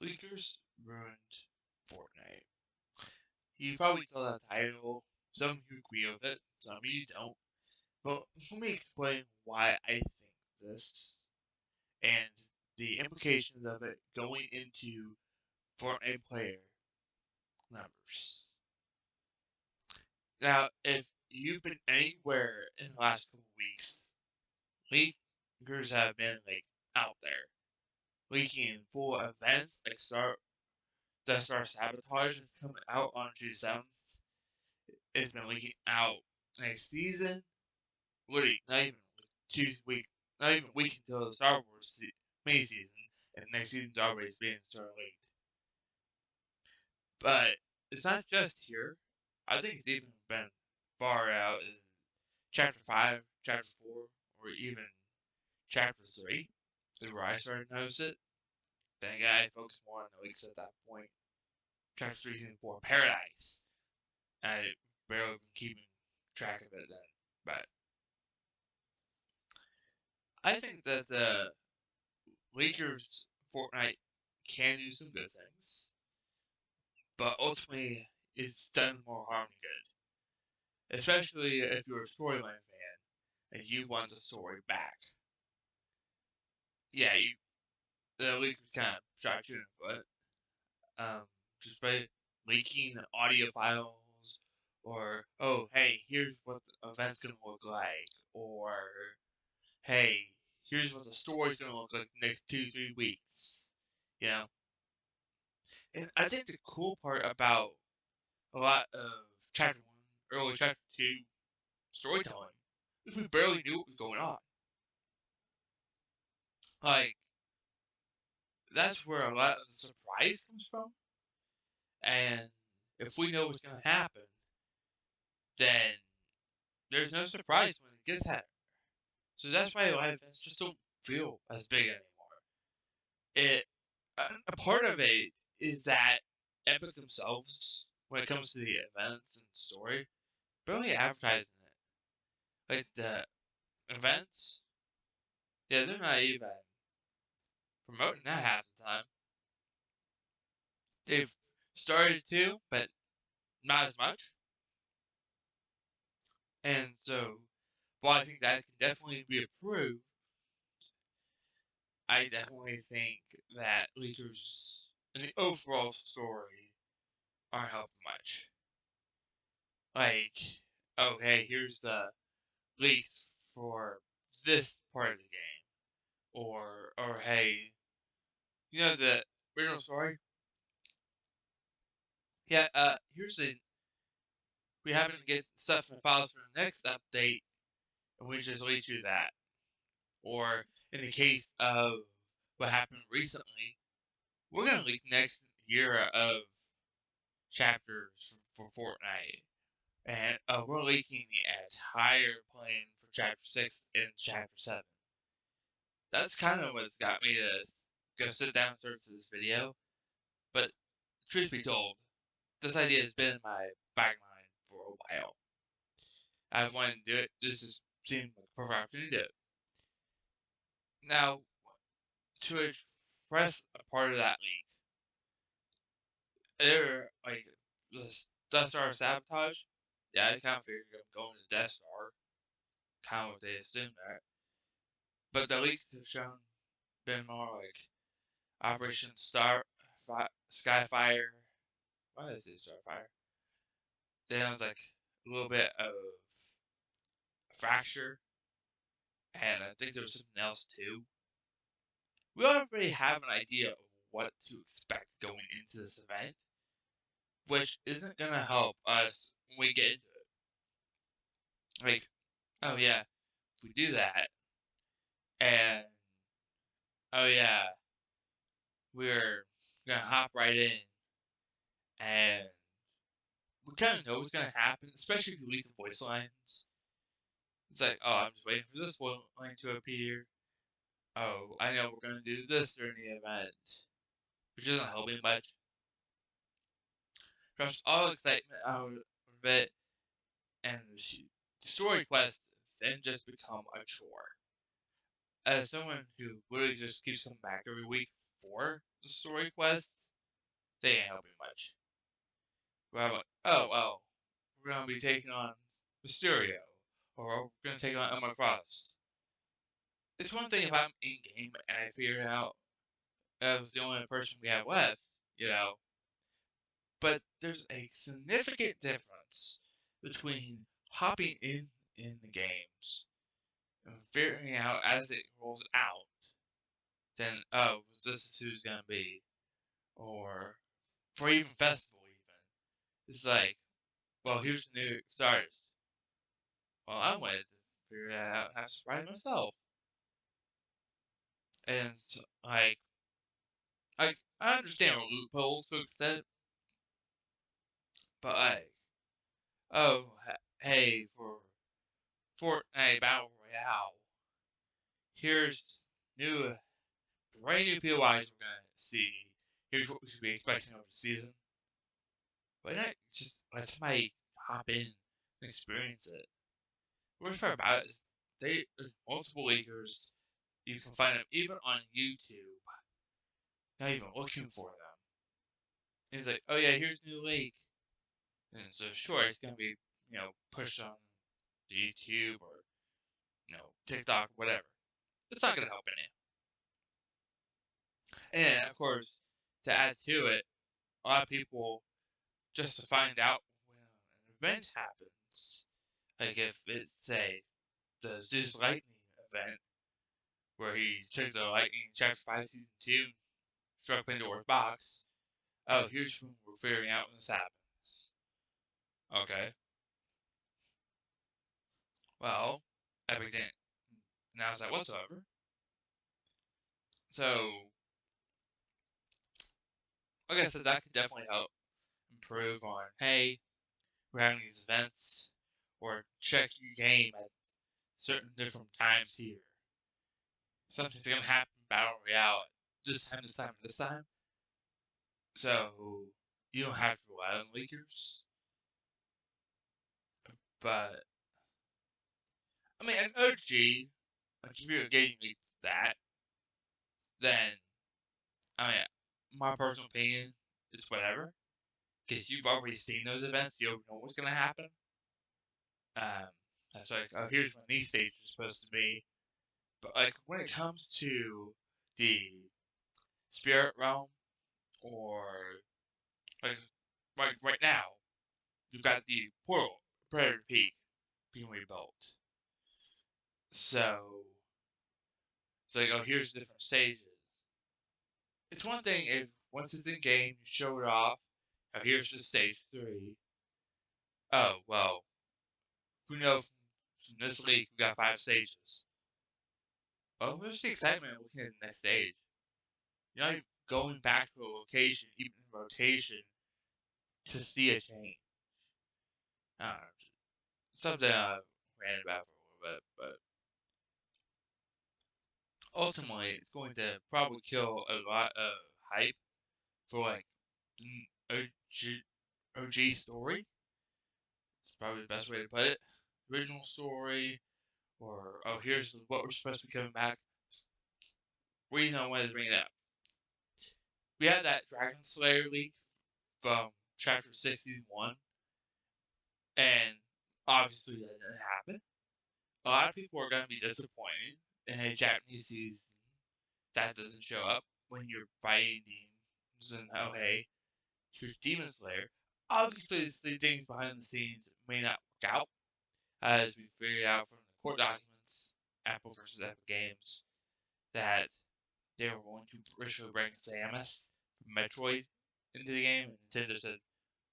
Leakers ruined Fortnite. You probably saw that title. Some of you agree with it, some of you don't. But let me explain why I think this and the implications of it going into Fortnite player numbers. Now, if you've been anywhere in the last couple weeks, leakers have been out there leaking full events the Star Sabotage is coming out on June 7th. It's been leaking out next season. Literally, not even 2 weeks, not even weeks until the Star Wars mini season, and next season's already being started late. But it's not just here. I think it's even been far out in Chapter 5, Chapter 4, or even Chapter 3, is where I started to notice it. Then again, I focused more on the leaks at that point. Chapter 3, Season 4, Paradise. I barely been keeping track of it then. But I think that the Lakers Fortnite can do some good things, but ultimately it's done more harm than good. Especially if you're a storyline fan and you want the story back. Yeah, the Lakers kind of shot you in the foot. Just by leaking audio files, or oh hey, here's what the event's gonna look like, or hey, here's what the story's gonna look like next 2-3 weeks. You know, and I think the cool part about a lot of chapter one, early chapter two storytelling is we barely knew what was going on. Like that's where a lot of the surprise comes from. And if we know what's gonna happen, then there's no surprise when it gets happened. So that's why live events just don't feel as big anymore. It a part of it is that Epic themselves, when it comes to the events and story, barely advertising it. Like the events, yeah, they're not even promoting that half the time. They've started to, but not as much. And so, while I think that can definitely be improved, I definitely think that leakers and the overall story aren't helping much. Like, okay, here's the leak for this part of the game, or hey, the original story. Yeah, here's the we happen to get stuff in the files for the next update, and we just lead you that. Or in the case of what happened recently, we're gonna leak next year of chapters for Fortnite, and we're leaking the entire plan for Chapter 6 and Chapter 7. That's kind of what's got me to go sit down and search this video. But truth be told, this idea has been in my back mind for a while. I've wanted to do it. This just seemed like a perfect opportunity to do it. Now, to address a part of that leak, there the Death Star sabotage. Yeah, I kind of figured I'm going to Death Star. Kind of what they assumed that. But the leaks have shown been more like Operation Skyfire. Why is it Starfire? Then it was like a little bit of Fracture, and I think there was something else too. We already have an idea of what to expect going into this event, which isn't gonna help us when we get into it. Like, oh yeah, if we do that, and oh yeah, we're gonna hop right in, and we kind of know what's gonna happen, especially if you leave the voice lines. It's like, oh, I'm just waiting for this voice line to appear. Oh, I know we're gonna do this during the event, which isn't helping much. Drops all excitement out of it, and the story quests then just become a chore. As someone who literally just keeps coming back every week before the story quest, they ain't helping much. Where I'm like, oh, well, we're going to be taking on Mysterio, or we're going to take on Emma Frost. It's one thing if I'm in game and I figure out I was the only person we have left, you know, but there's a significant difference between hopping in the games and figuring out as it rolls out, then, oh, this is who's going to be. Or for even festival, even. It's like, well, here's the new starters. Well, I wanted to figure that out and have to surprise myself. And so, like, I understand what loopholes to extent, but like, oh, hey, for Fortnite Battle Royale, here's new, brand new POIs we're gonna see. Here's what we should be expecting over the season. Why not just let somebody hop in and experience it? The worst part about it is there's multiple leakers. You can find them even on YouTube. Not even looking for them. And it's like, oh yeah, here's new leak. And so sure, it's gonna be pushed on YouTube or TikTok, whatever. It's not gonna help any. And of course, to add to it, a lot of people just to find out when an event happens. Like if it's say the Zeus Lightning event where he took the Lightning Chapter 5 Season 2, struck Pandora's box. Oh, here's when we're figuring out when this happens. Okay. Well, Epic didn't announce that whatsoever. So, like I said, that could definitely help improve on, hey, we're having these events, or check your game at certain different times here. Something's gonna happen in Battle Royale this time, this time, this time. So, you don't have to rely on leakers. But, I mean, an OG, like if you're getting leaked that, then, I mean, my personal opinion is whatever. Because you've already seen those events, you know what's going to happen. Um, that's like, oh, here's when these stages are supposed to be. But like when it comes to the spirit realm, or like right now, you've got the portal, Predator Peak, being rebuilt. So it's like, oh, here's different stages. It's one thing if once it's in game, you show it off. Oh, here's just stage 3. Oh well, we know from this league we got 5 stages. Well, where's the excitement of looking at the next stage? You're not even going back to a location, even in rotation, to see a change. I don't know. Something I ranted about for a little bit, but ultimately, it's going to probably kill a lot of hype for like OG story. It's probably the best way to put it. Original story, or oh, here's what we're supposed to be coming back. Reason I wanted to bring it up. We had that Dragon Slayer leak from Chapter 61, and obviously that didn't happen. A lot of people are going to be disappointed in a Japanese season that doesn't show up when you're fighting demons and oh hey, here's Demon Slayer. Obviously, the things behind the scenes may not work out, as we figured out from the court documents, Apple versus Epic Games, that they were going to originally bring Samus from Metroid into the game, and Nintendo said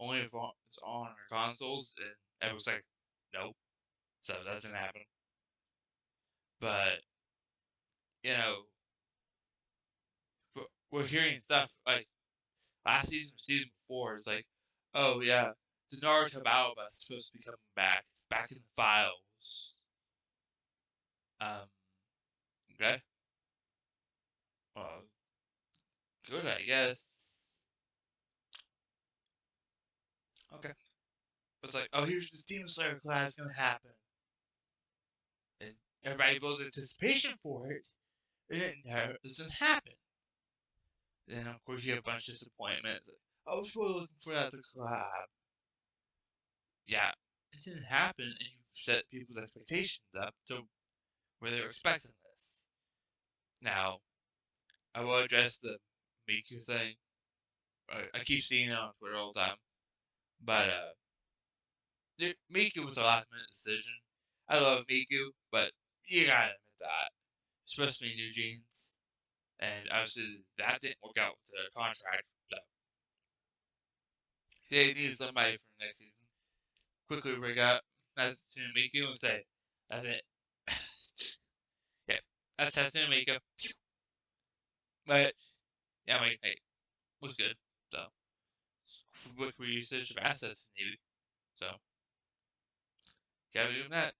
only if it's on our consoles, and Epic was like, nope. So that didn't happen. But, you know, we're hearing stuff like last season or season before. It's like, oh yeah, the Naruto Battle Bus is supposed to be coming back. It's back in the files. Okay. Well, good, I guess. Okay. It's like, oh, here's this Demon Slayer class gonna happen. And everybody builds anticipation for it. And it never doesn't happen. Then of course you have a bunch of disappointments. Like, I was really looking for that to collab. Yeah, it didn't happen, and you set people's expectations up to where they were expecting this. Now, I will address the Miku thing. I keep seeing it on Twitter all the time, but Miku was a last minute decision. I love Miku, but you gotta admit that. Supposed to be New Jeans, and obviously that didn't work out with the contract. So they needed somebody for the next season. Quickly rig up Tatsumi Miku and say, that's it. Yeah, that's Tatsumi Miku. But, yeah, I mean, hey, was good. So, quick reusage of assets, maybe. So, gotta be doing that.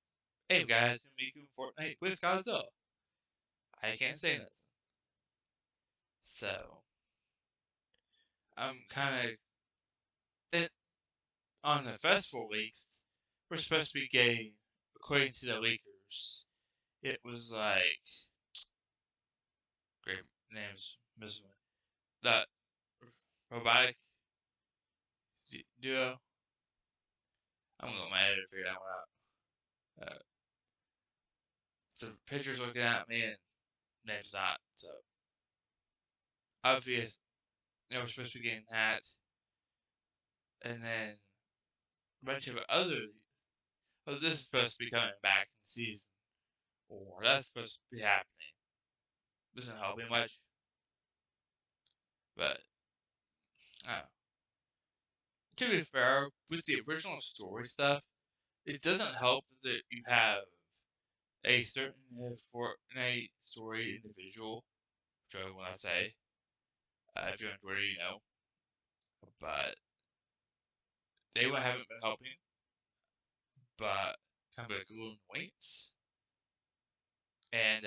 Hey, guys, Miku in Fortnite with Godzilla. I can't say nothing. So, I'm kind of on the festival weeks. We're supposed to be getting, according to the leakers, it was like great names, the robotic duo. I'm gonna go my editor to figure that one out. The picture's looking at me and name's not. So obvious, we're supposed to be getting that, and then a bunch of other. Well, this is supposed to be coming back in season 4. That's supposed to be happening. Doesn't help me much, but to be fair, with the original story stuff, it doesn't help that you have a certain Fortnite story individual, which I want to say, if you're on Twitter, you know, but they haven't been helping, but kind of like a little annoyance. And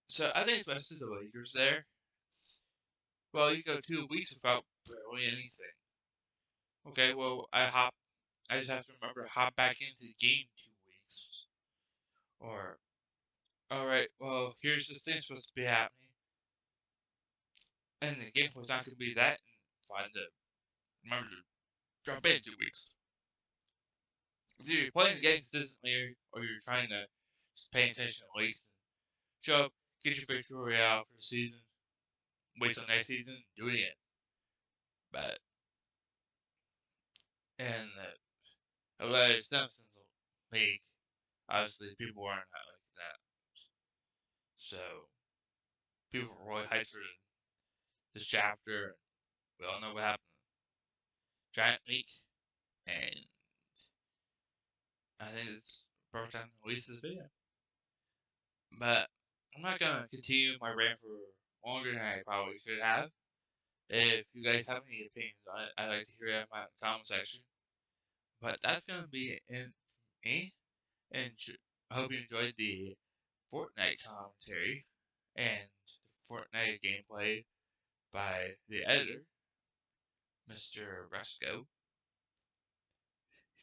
so I think especially the Lakers there, well, you go 2 weeks without barely anything. Okay, well, I just have to remember to hop back into the game 2 weeks. Or, alright, well, here's this thing supposed to be happening. And the gameplay's not going to be that, and find to remember to jump in 2 weeks. If you're playing the game consistently, or you're trying to just pay attention at least, show up, get your victory royale for the season, wait till next season, do it again. But, in the alleged Simpsons league, obviously people weren't like that. So, people were really hyped for this chapter. We all know what happened. Giant leak. And I think it's perfect time to release this video. But I'm not gonna continue my rant for longer than I probably should have. If you guys have any opinions on it, I'd like to hear it in the comment section. But that's gonna be it for me. And I hope you enjoyed the Fortnite commentary and the Fortnite gameplay by the editor, Mr. Resco.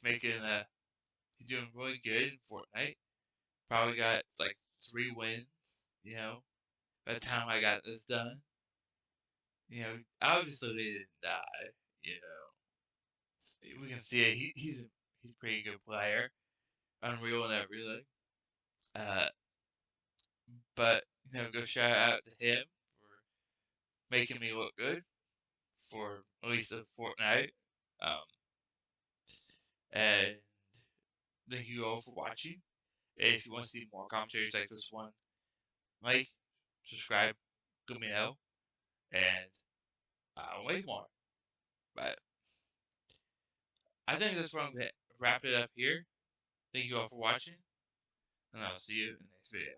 He's doing really good in Fortnite. Probably got like 3 wins, you know, by the time I got this done. Obviously they didn't die, you know. We can see it. He's a pretty good player. Unreal and everything. Uh, but, go shout out to him for making me look good for at least a fortnight. Um, and thank you all for watching. If you want to see more commentaries like this one, like, subscribe, let me know, and I'll make more. But I think this one will wrap it up here. Thank you all for watching, and I'll see you in the next video.